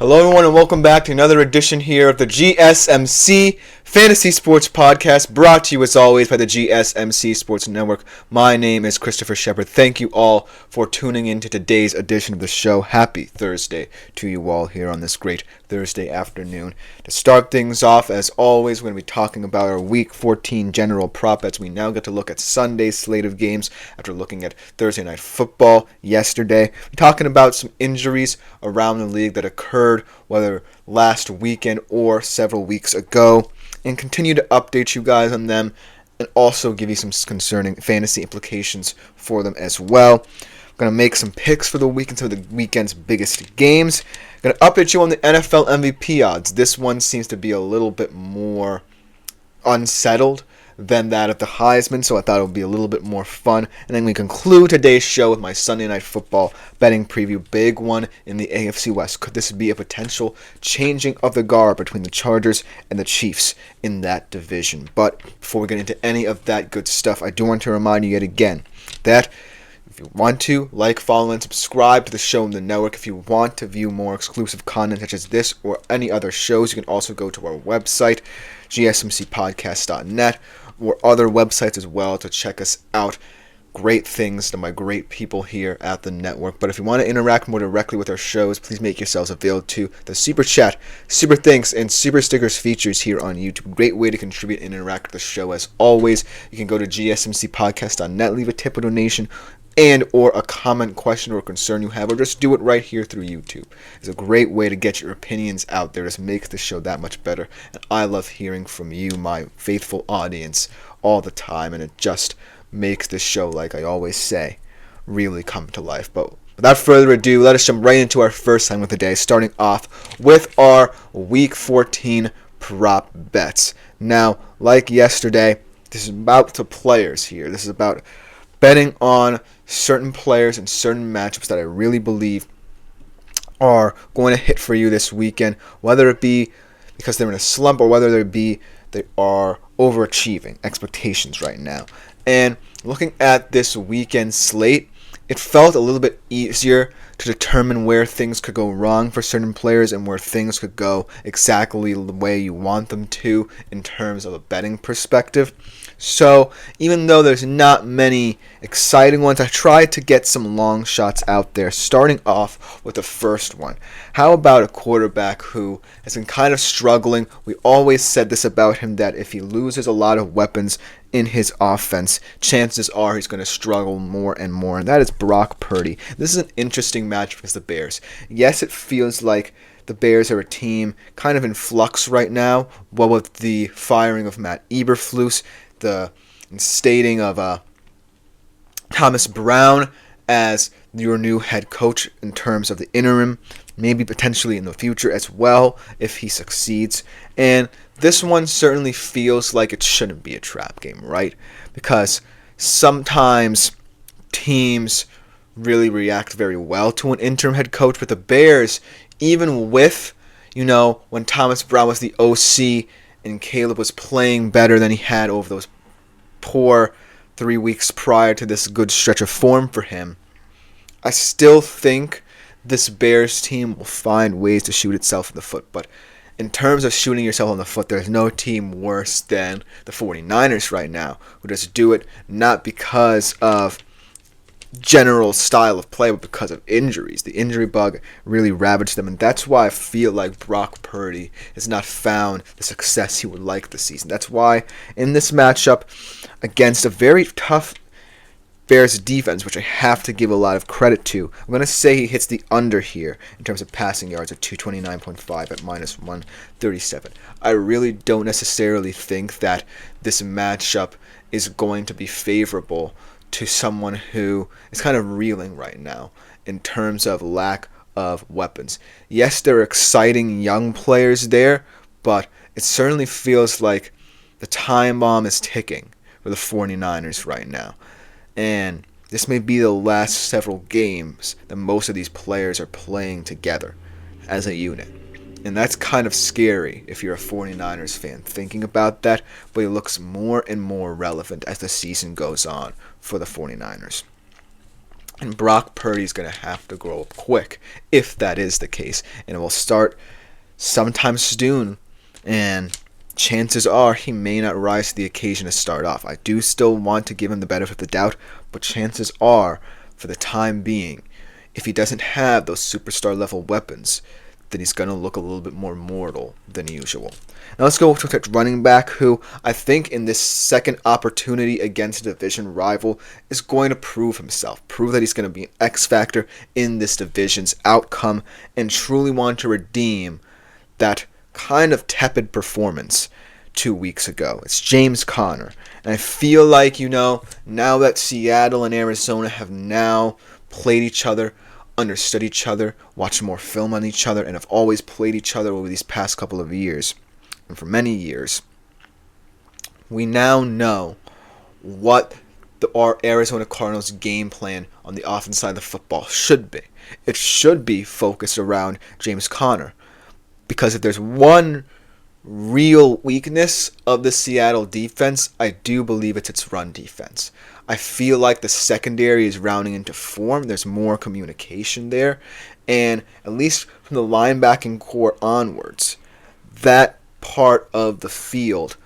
Hello everyone and welcome back to another edition here of the GSMC Fantasy Sports Podcast, brought to you as always by the GSMC Sports Network. My name is Christopher Shepard. Thank you all for tuning in to today's edition of the show. Happy Thursday to you all here on this great Thursday afternoon. To start things off, as always, we're going to be talking about our Week 14 general prop bets. We now get to look at Sunday's slate of games after looking at Thursday Night Football yesterday. We're talking about some injuries around the league that occurred whether last weekend or several weeks ago, and continue to update you guys on them and also give you some concerning fantasy implications for them as well. I'm going to make some picks for the week and some of the weekend's biggest games. I'm going to update you on the NFL MVP odds. This one seems to be a little bit more unsettled than that of the Heisman, so I thought it would be a little bit more fun. And then we conclude today's show with my Sunday Night Football betting preview. Big one in the AFC West. Could this be a potential changing of the guard between the Chargers and the Chiefs in that division? But before we get into any of that good stuff, I do want to remind you yet again that if you want to, like, follow, and subscribe to the show in the network. If you want to view more exclusive content such as this or any other shows, you can also go to our website, gsmcpodcast.net, or other websites as well to check us out. Great things to my great people here at the network. But if you want to interact more directly with our shows, please make yourselves available to the Super Chat, Super Thanks, and Super Stickers features here on YouTube. Great way to contribute and interact with the show as always. You can go to gsmcpodcast.net, leave a tip or donation, and or a comment, question, or concern you have, or just do it right here through YouTube. It's a great way to get your opinions out there. Just makes the show that much better. And I love hearing from you, my faithful audience, all the time, and it just makes this show, like I always say, really come to life. But without further ado, let us jump right into our first time of the day, starting off with our Week 14 prop bets. Now, like yesterday, this is about the players here. This is about betting on certain players and certain matchups that I really believe are going to hit for you this weekend, whether it be because they're in a slump or whether it be they are overachieving expectations right now. And looking at this weekend slate, it felt a little bit easier to determine where things could go wrong for certain players and where things could go exactly the way you want them to in terms of a betting perspective. So even though there's not many exciting ones, I tried to get some long shots out there, starting off with the first one. How about a quarterback who has been kind of struggling? We always said this about him, that if he loses a lot of weapons in his offense, chances are he's going to struggle more and more, and that is Brock Purdy. This is an interesting match against the Bears. Yes, it feels like the Bears are a team kind of in flux right now, well, with the firing of Matt Eberflus, the instating of Thomas Brown as your new head coach in terms of the interim, maybe potentially in the future as well if he succeeds. And this one certainly feels like it shouldn't be a trap game, right? Because sometimes teams really react very well to an interim head coach, but the Bears, even with, when Thomas Brown was the OC and Caleb was playing better than he had over those poor 3 weeks prior to this good stretch of form for him, I still think this Bears team will find ways to shoot itself in the foot. But in terms of shooting yourself in the foot, there's no team worse than the 49ers right now, who just do it not because of general style of play, but because of injuries. The injury bug really ravaged them, and that's why I feel like Brock Purdy has not found the success he would like this season. That's why in this matchup against a very tough Bears defense, which I have to give a lot of credit to, I'm going to say he hits the under here in terms of passing yards at 229.5 at minus 137. I really don't necessarily think that this matchup is going to be favorable to someone who is kind of reeling right now in terms of lack of weapons. Yes, there are exciting young players there, but it certainly feels like the time bomb is ticking for the 49ers right now. And this may be the last several games that most of these players are playing together as a unit. And that's kind of scary if you're a 49ers fan thinking about that, but it looks more and more relevant as the season goes on for the 49ers. And Brock Purdy's going to have to grow up quick if that is the case. And it will start sometime soon. And chances are he may not rise to the occasion to start off. I do still want to give him the benefit of the doubt, but chances are, for the time being, if he doesn't have those superstar level weapons, then he's going to look a little bit more mortal than usual. Now let's go to running back, who I think in this second opportunity against a division rival is going to prove himself, prove that he's going to be an X factor in this division's outcome, and truly want to redeem that kind of tepid performance 2 weeks ago. It's James Conner. And I feel like, now that Seattle and Arizona have now played each other, understood each other, watched more film on each other, and have always played each other over these past couple of years, and for many years, we now know what our Arizona Cardinals game plan on the offense side of the football should be. It should be focused around James Conner, because if there's one real weakness of the Seattle defense, I do believe it's its run defense. I feel like the secondary is rounding into form. There's more communication there. And at least from the linebacking core onwards, that part of the field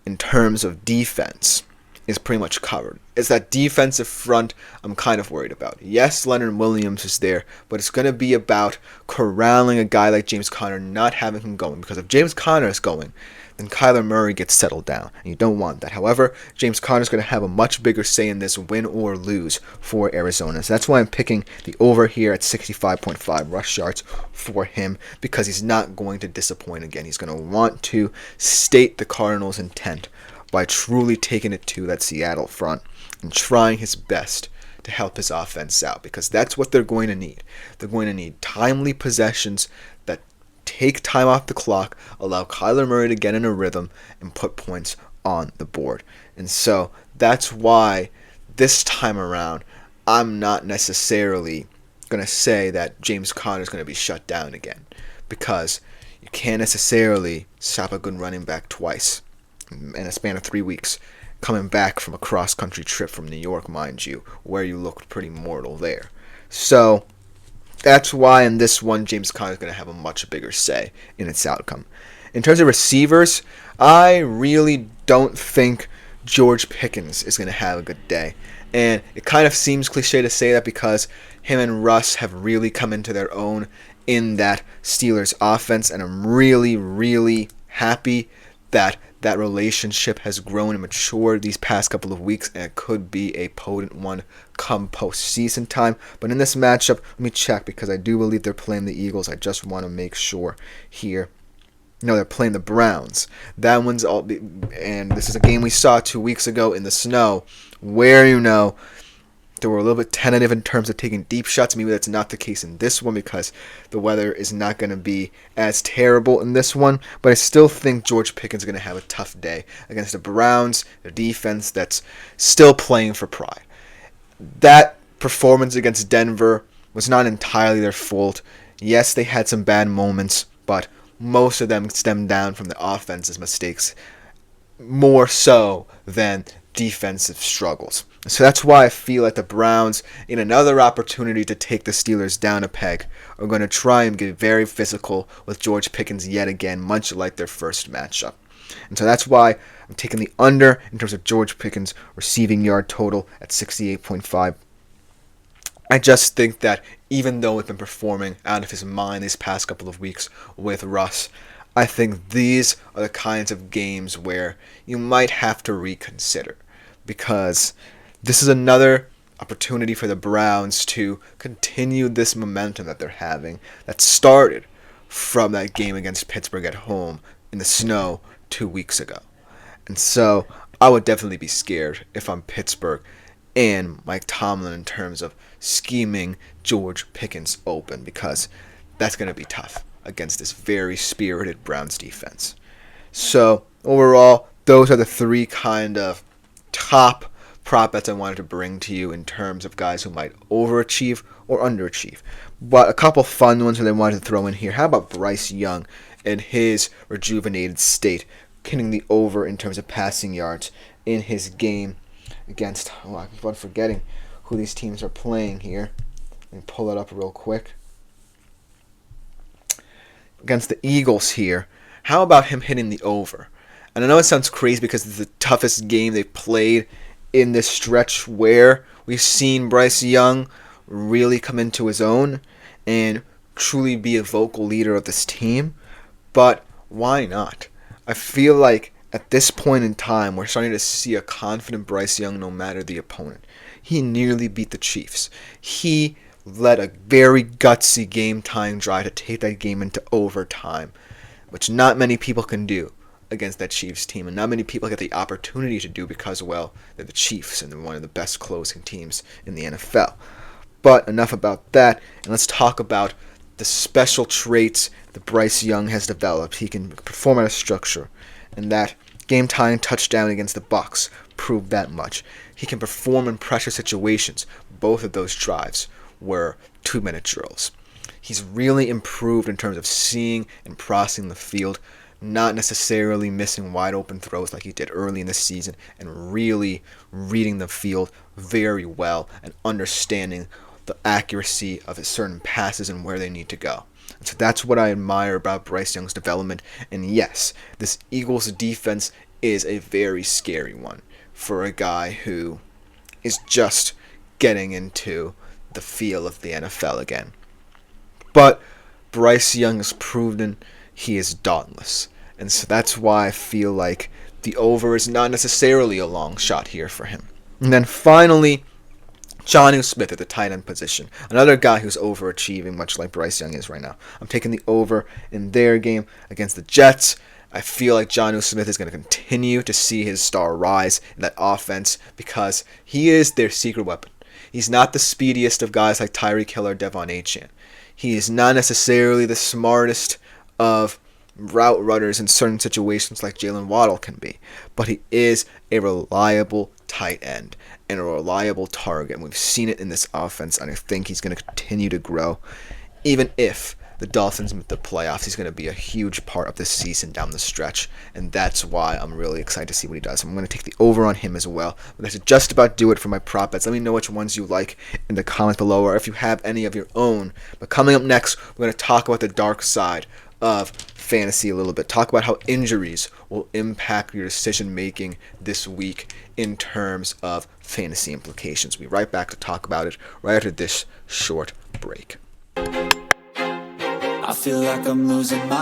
in terms of defense is pretty much covered. It's that defensive front I'm kind of worried about. Yes, Leonard Williams is there, but it's going to be about corralling a guy like James Conner, not having him going. Because if James Conner is going, then Kyler Murray gets settled down, and you don't want that. However, James Conner is going to have a much bigger say in this win or lose for Arizona. So that's why I'm picking the over here at 65.5 rush yards for him, because he's not going to disappoint again. He's going to want to state the Cardinals' intent by truly taking it to that Seattle front and trying his best to help his offense out, because that's what they're going to need. They're going to need timely possessions that take time off the clock, allow Kyler Murray to get in a rhythm, and put points on the board. And so that's why this time around, I'm not necessarily going to say that James Conner is going to be shut down again, because you can't necessarily stop a good running back twice in a span of 3 weeks, coming back from a cross-country trip from New York, mind you, where you looked pretty mortal there. So that's why in this one, James Conner is going to have a much bigger say in its outcome. In terms of receivers, I really don't think George Pickens is going to have a good day. And it kind of seems cliche to say that, because him and Russ have really come into their own in that Steelers offense, and I'm really, really happy that that relationship has grown and matured these past couple of weeks, and it could be a potent one come postseason time. But in this matchup, let me check, because I do believe they're playing the Eagles. I just want to make sure here. No, they're playing the Browns. That one's all, and this is a game we saw 2 weeks ago in the snow, where they were a little bit tentative in terms of taking deep shots. Maybe that's not the case in this one, because the weather is not going to be as terrible in this one. But I still think George Pickens is going to have a tough day against the Browns, the defense that's still playing for pride. That performance against Denver was not entirely their fault. Yes, they had some bad moments, but most of them stemmed down from the offense's mistakes, more so than defensive struggles. So that's why I feel like the Browns, in another opportunity to take the Steelers down a peg, are going to try and get very physical with George Pickens yet again, much like their first matchup. And so that's why I'm taking the under in terms of George Pickens' receiving yard total at 68.5. I just think that even though he's been performing out of his mind these past couple of weeks with Russ, I think these are the kinds of games where you might have to reconsider, because this is another opportunity for the Browns to continue this momentum that they're having that started from that game against Pittsburgh at home in the snow 2 weeks ago. And so I would definitely be scared if I'm Pittsburgh and Mike Tomlin in terms of scheming George Pickens open, because that's going to be tough against this very spirited Browns defense. So overall, those are the three kind of top prop bets I wanted to bring to you in terms of guys who might overachieve or underachieve. But a couple fun ones that I wanted to throw in here. How about Bryce Young and his rejuvenated state, hitting the over in terms of passing yards in his game against, I keep on forgetting who these teams are playing here. Let me pull it up real quick. Against the Eagles here, how about him hitting the over? And I know it sounds crazy because it's the toughest game they've played in this stretch where we've seen Bryce Young really come into his own and truly be a vocal leader of this team. But why not? I feel like at this point in time, we're starting to see a confident Bryce Young no matter the opponent. He nearly beat the Chiefs. He led a very gutsy game-tying drive to take that game into overtime, which not many people can do against that Chiefs team, and not many people get the opportunity to do because, well, they're the Chiefs and they're one of the best closing teams in the NFL. But enough about that, and let's talk about the special traits that Bryce Young has developed. He can perform out of structure, and that game-tying touchdown against the Bucs proved that much. He can perform in pressure situations. Both of those drives were 2-minute drills. He's really improved in terms of seeing and processing the field, not necessarily missing wide open throws like he did early in the season, and really reading the field very well and understanding the accuracy of his certain passes and where they need to go. And so that's what I admire about Bryce Young's development. And yes, this Eagles defense is a very scary one for a guy who is just getting into the feel of the NFL again. But Bryce Young has proven he is dauntless. And so that's why I feel like the over is not necessarily a long shot here for him. And then finally, Jonnu Smith at the tight end position. Another guy who's overachieving, much like Bryce Young is right now. I'm taking the over in their game against the Jets. I feel like Jonnu Smith is going to continue to see his star rise in that offense because he is their secret weapon. He's not the speediest of guys like Tyreek Hill or Devon Achane. He is not necessarily the smartest of route runners in certain situations like Jalen Waddle can be, but he is a reliable tight end and a reliable target, and we've seen it in this offense, and I think he's going to continue to grow. Even if the Dolphins make the playoffs, he's going to be a huge part of this season down the stretch, and that's why I'm really excited to see what he does. I'm going to take the over on him as well. But that's just about do it for my prop bets. Let me know which ones you like in the comments below, or if you have any of your own. But coming up next, we're going to talk about the dark side of fantasy a little bit. Talk about how injuries will impact your decision making this week in terms of fantasy implications. We'll be right back to talk about it right after this short break. I feel like I'm losing my